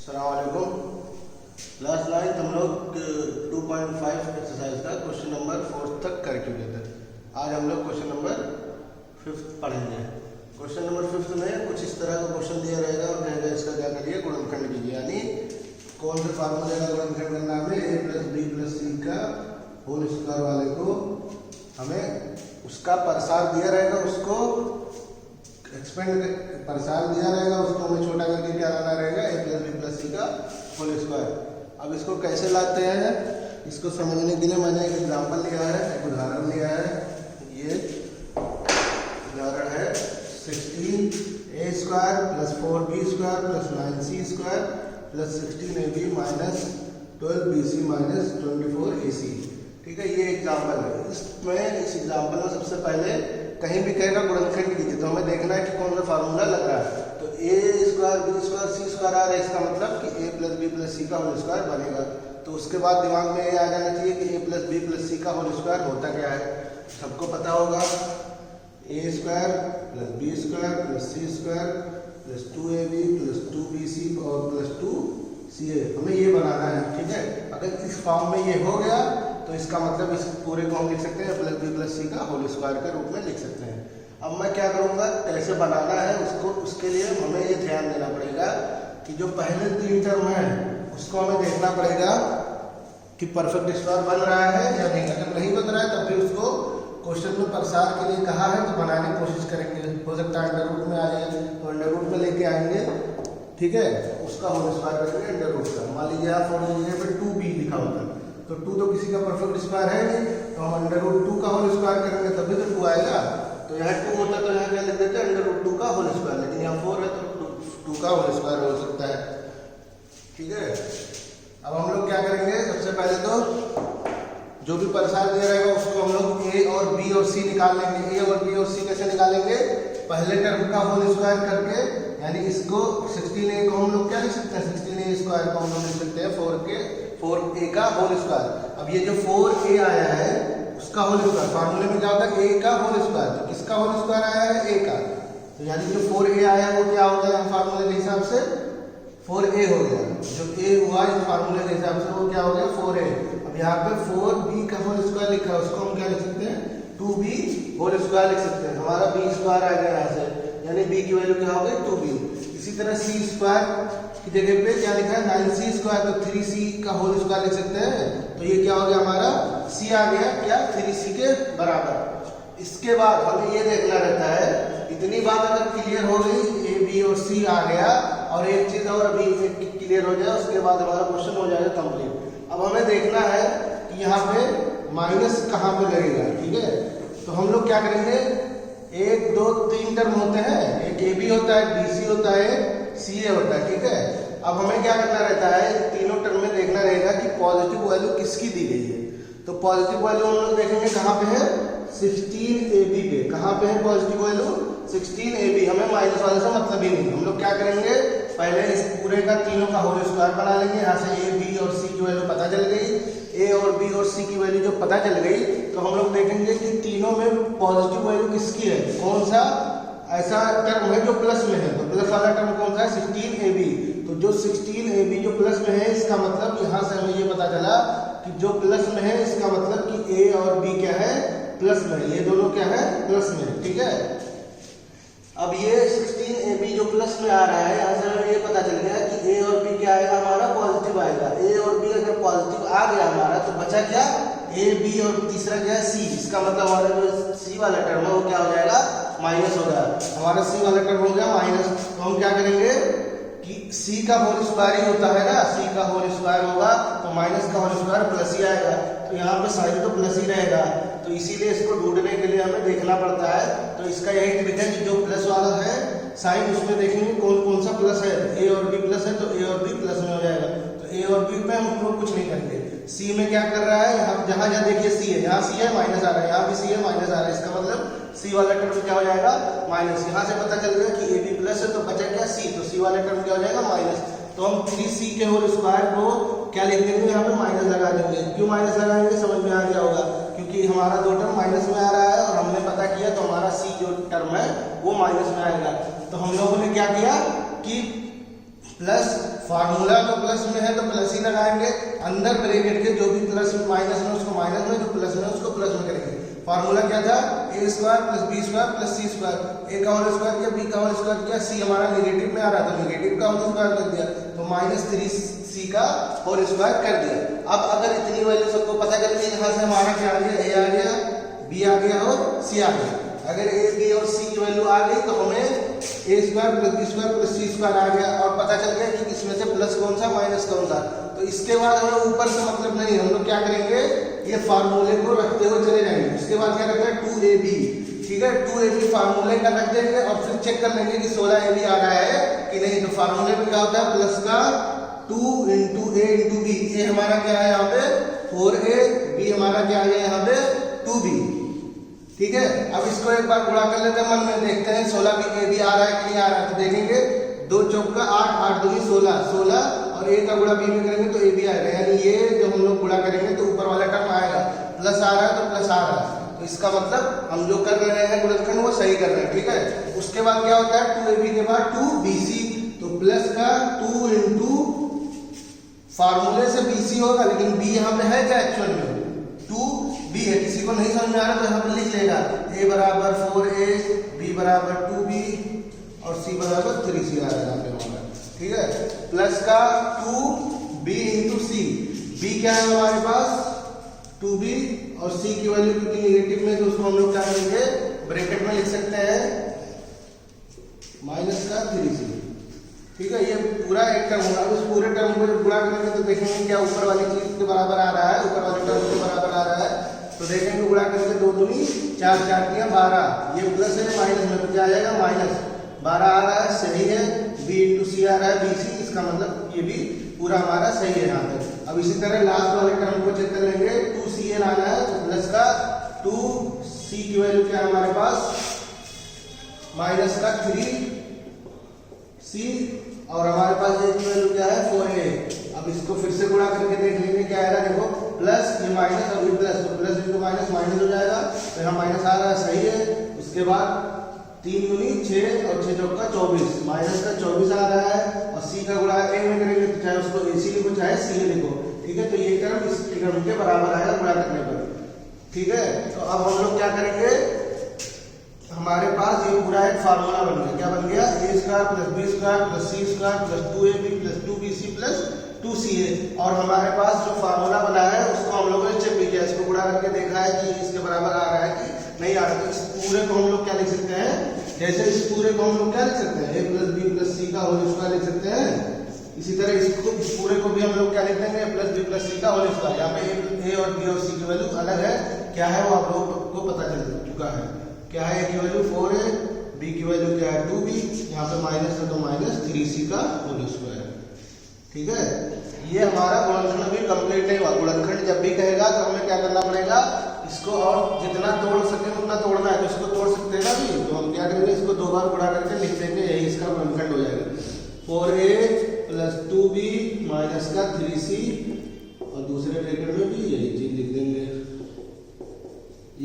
अस्सलाम वालेकुम। Last night हम लोग 2.5 एक्सरसाइज का क्वेश्चन नंबर 4 तक कर चुके थे। आज हम लोग क्वेश्चन नंबर 5 पढ़ेंगे। क्वेश्चन नंबर 5 में कुछ इस तरह का क्वेश्चन दिया रहेगा और कहेगा इसका क्या करिए, गुणनखंड कीजिए। यानी कौन से फार्मूले का गुणनखंड करना है, a + b + c का होल स्क्वायर वाले को हमें उसका प्रसार दिया रहेगा, उसको एक्सपेंड प्रसार दिया रहेगा, उसको हमें छोटा करके क्या लाना रहेगा, a + b + c का होल स्क्वायर। अब इसको कैसे लाते हैं, इसको समझने के लिए मैंने एक एग्जांपल लिया है, एक उदाहरण लिया है। ये उदाहरण है 16a² + 4b² + 9c² + 16ab - 12bc - 24ac। ठीक है, ये एग्जाम्पल है। इसमें इस एग्जाम्पल में सबसे पहले कहीं भी कहेगा गुणनखंड कीजिए, तो हमें देखना है कि कौन सा फार्मूला लग रहा है। तो a² b² c² आ रहा है, इसका मतलब कि a + b + c का होल स्क्वायर बनेगा। तो उसके बाद दिमाग में ये आ जाना चाहिए कि a + b + c का होल स्क्वायर होता क्या है। सबको पता होगा a² + b² + c² + 2ab + 2bc और + 2ca, हमें ये बनाना है। ठीक है, अगर इस फॉर्म में ये हो गया तो इसका मतलब इस पूरे को हम लिख सकते हैं a + b + c का होल स्क्वायर के रूप में लिख सकते हैं। अब मैं क्या करूँगा, कैसे बनाना है उसको, उसके लिए हमें ये ध्यान देना पड़ेगा कि जो पहले 3 टर्म है उसको हमें देखना पड़ेगा कि परफेक्ट स्क्वायर बन रहा है या नहीं। अगर नहीं बन रहा है तब भी उसको क्वेश्चन में प्रसार के लिए कहा है तो बनाने की कोशिश करेंगे। हो सकता है अंडर रूट में आ जाए तो अंडर रूट में लेके आएंगे। ठीक है, उसका होल स्क्वायर करेंगे अंडर रूट का। मान लीजिए आप और लीजिए फिर 2b लिखा होता है, तो 2 तो किसी का परफेक्ट स्क्वायर है नहीं, तो हम अंडर रूट 2 का होल स्क्वायर करेंगे तभी तो 2 आएगा। तो यहाँ 2 होता तो यहाँ क्या लिख देते हैं, अंडर रूट 2 का होल स्क्वायर, लेकिन यहाँ 4 है तो 2 का होल स्क्वायर हो सकता है। ठीक है, अब हम लोग क्या करेंगे, सबसे पहले तो जो भी प्रसार दिया रहेगा उसको हम लोग a और b और c निकाल लेंगे। a और b और c कैसे निकालेंगे, पहले टर्म का होल स्क्वायर करके, यानी इसको 16a को हम लोग क्या लिख सकते हैं, 16a² को हम लोग लिख सकते हैं 4a का होल स्क्वायर। अब ये जो 4a आया है उसका होल स्क्वायर, फार्मूले में क्या होता है a का होल स्क्वायर, तो किसका होल स्क्वायर आया है, a का। तो यानी जो 4a आया है वो क्या हो गया फार्मूले के हिसाब से 4a हो गया। जो a हुआ इस फार्मूले के हिसाब से वो क्या हो गया 4a। अब यहाँ पे 4b का होल स्क्वायर लिखा है, उसको हम क्या लिख सकते हैं, 2b होल स्क्वायर लिख सकते हैं। हमारा b² आ गया यहाँ से, यानी b की वैल्यू क्या हो गई 2b। इसी तरह c² की जगह पे क्या लिखा है 9c², तो 3c का होल स्क्वायर लिख सकते हैं। तो ये क्या हो गया, हमारा c आ गया क्या 3c के बराबर। इसके बाद हमें ये देखना रहता है, इतनी बात अगर क्लियर हो गई, a b और c आ गया, और एक चीज और अभी क्लियर हो जाए उसके बाद हमारा क्वेश्चन हो जाएगा कंप्लीट। अब हमें देखना है कि यहाँ पे माइनस कहाँ पे लगेगा। ठीक है, तो हम लोग क्या करेंगे, 1 2 3 टर्म होते हैं, एक a b होता है, bc होता है, ca होता है। ठीक है, अब हमें क्या करना रहता है, तीनों टर्म में देखना रहेगा कि पॉजिटिव वैल्यू किसकी दी गई है। तो पॉजिटिव वैल्यू हम लोग देखेंगे कहाँ पे है, 16ab पे। कहाँ पे है पॉजिटिव वैल्यू, 16ab। हमें माइनस वाले से मतलब ही नहीं। हम लोग क्या करेंगे, पहले इस पूरे का तीनों का होल स्क्वायर बना लेंगे। यहाँ से a b और c की वैल्यू पता चल गई, a और b और c की वैल्यू जो पता चल गई, तो हम लोग देखेंगे कि तीनों में पॉजिटिव वैल्यू किसकी है, कौन सा ऐसा टर्म है जो प्लस में है। तो प्लस वाला टर्म कौन सा है, 16ab। तो जो 16ab जो प्लस में है, इसका मतलब यहाँ से हमें ये पता चला कि जो प्लस में है इसका मतलब कि a और b क्या है, प्लस में। ये दोनों क्या है, प्लस में। ठीक है, अब ये 16ab जो प्लस में आ रहा है, यहाँ से हमें ये पता चल गया कि a और b क्या आएगा, हमारा पॉजिटिव आएगा। a और b अगर पॉजिटिव आ गया हमारा, तो बचा क्या, a b और तीसरा क्या है c। इसका मतलब हमारा जो c वाला टर्म है वो क्या हो जाएगा, माइनस हो गया। हमारा c वाला टर्म हो गया माइनस। तो हम क्या करेंगे कि c का होल स्क्वायर ही होता है ना, c का होल स्क्वायर होगा तो माइनस का होल स्क्वायर प्लस ही आएगा। तो यहाँ पे साइन तो प्लस ही रहेगा, तो इसीलिए इसको ढूंढने के लिए हमें देखना पड़ता है। तो इसका यही ट्रिक है कि जो प्लस वाला है साइन, उसमें देखेंगे कौन कौन सा प्लस है। a और b प्लस है तो a और b प्लस में हो जाएगा। तो a और b में हम लोग कुछ नहीं करेंगे। c में क्या कर रहा है, यहाँ जहाँ जहाँ देखिए c है, यहाँ c है माइनस आ रहा है, यहाँ भी c है माइनस आ रहा है। इसका मतलब c वाला टर्म क्या हो जाएगा, माइनस। यहाँ से पता चल गया कि a b प्लस है तो बचा क्या c, तो c वाला टर्म क्या हो जाएगा माइनस। तो हम 3c के होल स्क्वायर को क्या लिख देंगे, यहाँ पे माइनस लगा देंगे। क्यों माइनस लगाएंगे, समझ में आ गया होगा, क्योंकि हमारा दो टर्म माइनस में आ रहा है और हमने पता किया तो हमारा c जो टर्म है वो माइनस में आएगा। तो हम लोगों ने क्या किया कि प्लस फार्मूला तो प्लस में है तो प्लस ही लगाएंगे, अंदर ब्रैकेट के जो भी प्लस माइनस में उसको माइनस में, जो प्लस में उसको प्लस में करेंगे। फार्मूला क्या था, A square plus B square plus C square, A का होल स्क्वायर किया, बी का होल स्क्वायर किया, सी हमारा नेगेटिव में आ रहा था नेगेटिव का होल स्क्वायर कर दिया, तो माइनस 3c का होल स्क्वायर कर दिया। अब अगर इतनी वैल्यू सबको पता करनी है, यहाँ से हमारा क्या आ गया, ए आ गया, बी आ गया और सी आ गया। अगर ए बी और सी की वैल्यू आ गई तो हमें A square plus B square plus C square आ गया और पता चल गया कि इसमें से प्लस कौन सा माइनस कौन सा। तो इसके बाद हमें ऊपर से मतलब नहीं, हम लोग क्या करेंगे, ये फार्मूले को रखते हुए चले जाएंगे। उसके बाद क्या करते हैं 2ab, ठीक है, 2ab फार्मूले का रख देंगे और फिर चेक कर लेंगे कि 16ab आ रहा है कि नहीं। तो फार्मूले में क्या होता है, प्लस का 2 इंटू ए इंटू बी, ए हमारा क्या है यहाँ पे 4a, बी हमारा क्या है यहाँ पे 2b, ठीक है। अब इसको एक बार गुणा कर लेते हैं मन में, देखते हैं 16 भी ए भी आ रहा है कि नहीं आ रहा है। तो देखेंगे 2 चौका 8, 8 दूनी 16, 16 और ए का गुणा बी में करेंगे तो ए भी आएगा, यानी ये जो हम लोग गुणा करेंगे तो ऊपर वाला टर्म आएगा, प्लस आ रहा है तो प्लस आ रहा है। तो इसका मतलब हम जो कर रहे हैं गुणनखंड वो सही कर रहे हैं, ठीक है। उसके बाद क्या होता है 2ab के बाद 2bc, तो प्लस का 2 इंटू फार्मूले से bc होगा, लेकिन b यहाँ पे है क्या एक्चुअल में 2b है। किसी को नहीं समझ में आ रहा तो यहाँ पर लिख लेगा a बराबर 4a, b बराबर 2b और c बराबर 3c आ रहा है, ठीक है। प्लस का 2b इंटू c, b क्या है हमारे पास 2b और c की वैल्यू क्योंकि निगेटिव में तो उसको हम लोग क्या करेंगे ब्रैकेट में लिख सकते हैं माइनस का 3c, ठीक है। ये पूरा एक टर्म होगा। उस पूरे टर्म को जब गुणा करेंगे तो देखेंगे क्या ऊपर वाली चीज के बराबर आ रहा है, ऊपर वाले टर्म के बराबर आ रहा है। तो देखेंगे गुणा करेंगे 2 दूनी 4, 4 दिया 12, ये प्लस है माइनस में तो क्या आ जाएगा माइनस 12 आ रहा है, सही है। b इंटू सी आ रहा है bc, इसका मतलब ये भी पूरा हमारा सही है यहाँ पे। अब इसी तरह लास्ट वाले टर्म को चेक कर लेंगे, 2cl आना है तो प्लस का 2c की वैल्यू क्या है हमारे पास माइनस का 3c और हमारे पास a की वैल्यू क्या है 4a। अब इसको फिर से गुणा करके देख लेंगे क्या आएगा, देखो प्लस ये माइनस और ये प्लस, तो प्लस इंटू माइनस माइनस हो जाएगा, तो यहाँ माइनस आ रहा है, सही है। उसके बाद 3 दूनी 6 और 6 चौका 24, माइनस का 24 आ रहा है और c का गुणा a में करेंगे तो चाहे उसको ac लिखो चाहे c लिखो, ठीक है। तो ये टर्म इस टर्म के बराबर आएगा गुणा करने पर, ठीक है। तो अब हम लोग क्या करेंगे, हमारे पास ये पूरा एक फार्मूला बन गया, क्या बन गया a square plus b square plus c square plus 2ab plus 2bc plus 2ca। और हमारे पास जो फार्मूला बना है उसको हम लोगों ने चेक भी किया, इसको गुणा करके देखा है कि इसके बराबर आ रहा है कि नहीं आ रहा। तो इस पूरे को हम लोग क्या लिख सकते हैं, जैसे इस पूरे को हम लोग क्या लिख सकते हैं a plus b plus c का होल स्क्वायर लिख सकते हैं, इसी तरह इसको इस पूरे को भी हम लोग क्या लिख देंगे a plus b plus c का होल स्क्वायर। यहाँ पे a और b और c की वैल्यू अलग है, क्या है वो आप लोगों को पता चल चुका है, क्या है a की वैल्यू 4 है, b की वैल्यू क्या है 2b, यहाँ पे माइनस है तो माइनस 3c का होल स्क्वायर, ठीक है। ये हमारा गुणनखंड अभी कंप्लीट नहीं हुआ। गुणनखंड जब भी कहेगा तो हमें क्या करना पड़ेगा, इसको और जितना तोड़ सके उतना तोड़ना है, तो इसको तोड़ सकते हैं ना भी, तो हम क्या करेंगे इसको 2 बार गुणा करके लिख देंगे, यही इसका गुणनखंड हो जाएगा 4a प्लस 2b माइनस का 3c और दूसरे ब्रैकेट में भी यही चीज लिख देंगे।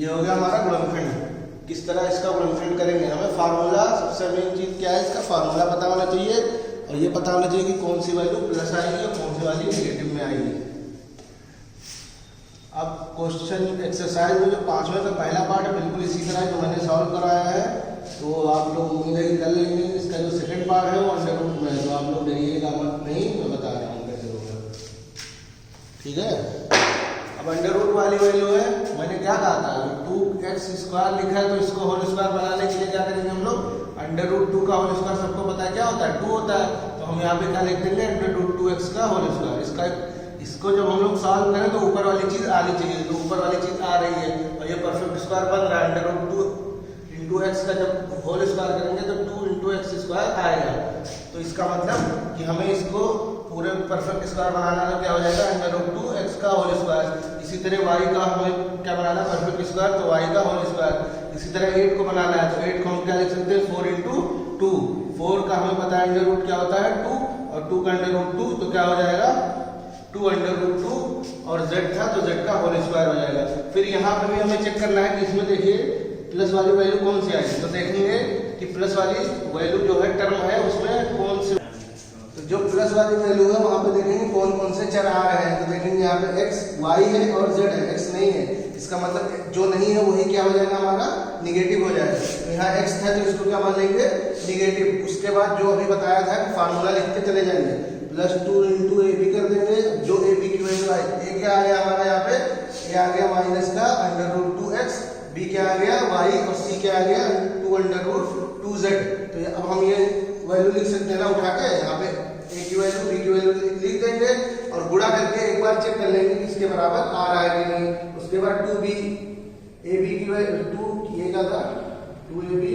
ये हो गया हमारा गुणनखंड। किस तरह इसका गुणनखंड करेंगे, हमें फार्मूला, सबसे मेन चीज क्या है, इसका फार्मूला पता होना चाहिए और ये पता होना चाहिए कि कौन सी वैल्यू प्लस आएगी और कौन सी वाली नेगेटिव में आएगी। अब क्वेश्चन एक्सरसाइज में जो 5वें का पहला पार्ट है बिल्कुल इसी तरह जो मैंने सॉल्व कराया है, तो आप लोग उम्मीद है कि कर लेंगे। इसका जो सेकंड पार्ट है वो अंडर रूट में है, तो आप लोग डरिएगा मत, नहीं मैं बता रहा हूँ कैसे होगा, ठीक है। अब अंडर रूट वाली वैल्यू है, मैंने क्या कहा था 2x स्क्वायर लिखा है, तो इसको होल स्क्वायर बनाने के लिए क्या करेंगे हम लोग, अंडर रूट 2 का होल स्क्वायर सबको पता है क्या होता है 2 होता है, तो हम यहाँ पे क्या लिख देंगे अंडर रूट 2x का होल स्क्वायर। इसको जब हम लोग सॉल्व करें तो ऊपर वाली चीज आनी चाहिए, तो ऊपर वाली चीज आ रही है और ये परफेक्ट स्क्वायर बन रहा है। अंडर रूट 2 इंटू एक्स का जब होल स्क्वायर करेंगे तो 2 इंटू एक्स स्क्वायर आएगा, तो इसका मतलब कि हमें इसको पूरे परफेक्ट स्क्वायर बनाना है, क्या हो जाएगा अंडर रूट 2 एक्स का होल स्क्वायर। इसी तरह y का हमें क्या बनाना है परफेक्ट स्क्वायर, तो y का होल स्क्वायर। इसी तरह 8 को बनाना है, तो 8 को हम क्या लिख सकते हैं 4 इंटू 2, 4 का हमें पता है अंडर रूट क्या होता है 2 और 2 का अंडर रूट 2, तो क्या हो जाएगा 2 अंडर रूट 2 और z था तो z का होल स्क्वायर हो जाएगा। फिर यहाँ पर भी हमें चेक करना है कि इसमें देखिए प्लस वाली वैल्यू कौन सी आएगी, तो देखेंगे कि प्लस वाली वैल्यू जो है टर्म है उसमें कौन सी, तो जो प्लस वाली वैल्यू है वहाँ पे देखेंगे कौन कौन से चर आ रहे हैं। तो देखेंगे यहाँ पे x y है और z है, x नहीं है, इसका मतलब जो नहीं है वही क्या हो जाएगा हमारा निगेटिव हो जाएगा। तो यहाँ x था तो इसको क्या मान लेंगे निगेटिव। उसके बाद जो अभी बताया था फार्मूला लिखते चले जाएंगे, +2 इंटू ए बी कर देंगे। जो ए बी की वैल्यू आई, ए क्या आ गया हमारा यहाँ पे, ए आ गया माइनस का √2x, बी क्या आ गया y और c क्या आ गया 2√2z। तो अब हम ये वैल्यू लिख सकते हैं ना उठा के, यहाँ पे ए की वैल्यू बी की वैल्यू लिख देंगे और गुणा करके एक बार चेक कर लेंगे कि इसके बराबर आ रहा है कि नहीं। उसके बाद 2b ए बी की वैल्यू 2 ये क्या था 2ab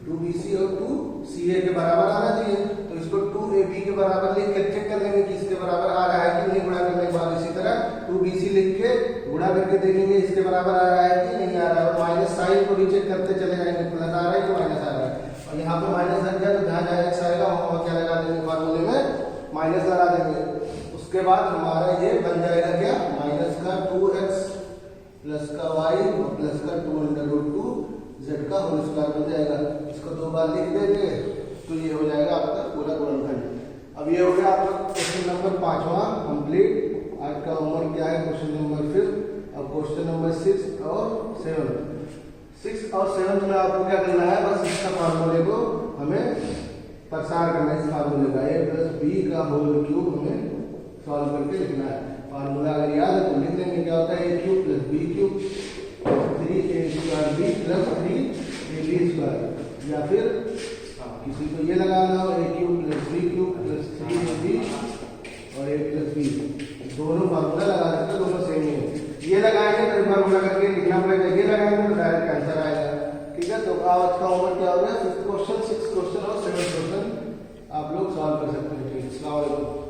2bc और 2ca के बराबर आना चाहिए। तो इसको 2ab के बराबर लिख के चेक कर लेंगे कि इसके बराबर आ रहा है कि नहीं। गुणा करने के बाद इसी तरह 2bc लिख के गुणा करके देखेंगे इसके बराबर आ रहा है कि नहीं आ रहा है। और माइनस साइन को भी चेक करते चले जाएंगे, प्लस आ रहा है कि माइनस आ रहा है। और यहाँ पे माइनस लग गया तो जहाँ जहाँ x आएगा वहाँ क्या लगा देंगे, फार्मूले में माइनस लगा देंगे। उसके बाद हमारा ये बन जाएगा क्या, माइनस का 2x प्लस का y और प्लस का 2√2z का होल स्क्वायर बन जाएगा। इसको दो बार लिख देंगे तो ये हो जाएगा आपका पूरा गुणनखंड। अब ये हो गया आपका क्वेश्चन नंबर 5वां कंप्लीट। आज का होमवर्क क्या है, क्वेश्चन नंबर 5 और क्वेश्चन नंबर 6 और 6 और 7 में आपको क्या करना है, बस इसका फार्मूले को हमें प्रसार करना है। इस फार्मूले का a + b का होल क्यूब हमें सॉल्व करके लिखना है। फार्मूला अगर याद है तो लिख देंगे, क्या होता है a³ + b³ 3a² b + 3ab²। या फिर किसी को ये लगाना हो a³ + b³ + 3ab और a + b, दोनों फार्मूला लगा सकते, दोनों सेम ही है। ये लगाएंगे तो एक बार गुणा करके लिखना पड़ेगा, ये लगाएंगे तो डायरेक्ट आंसर आएगा। ठीक है, तो आज का होमवर्क क्या हो गया, 5th क्वेश्चन 6th क्वेश्चन और 7th क्वेश्चन आप लोग सॉल्व कर सकते हैं। ठीक है, अस्सलाम वालेकुम।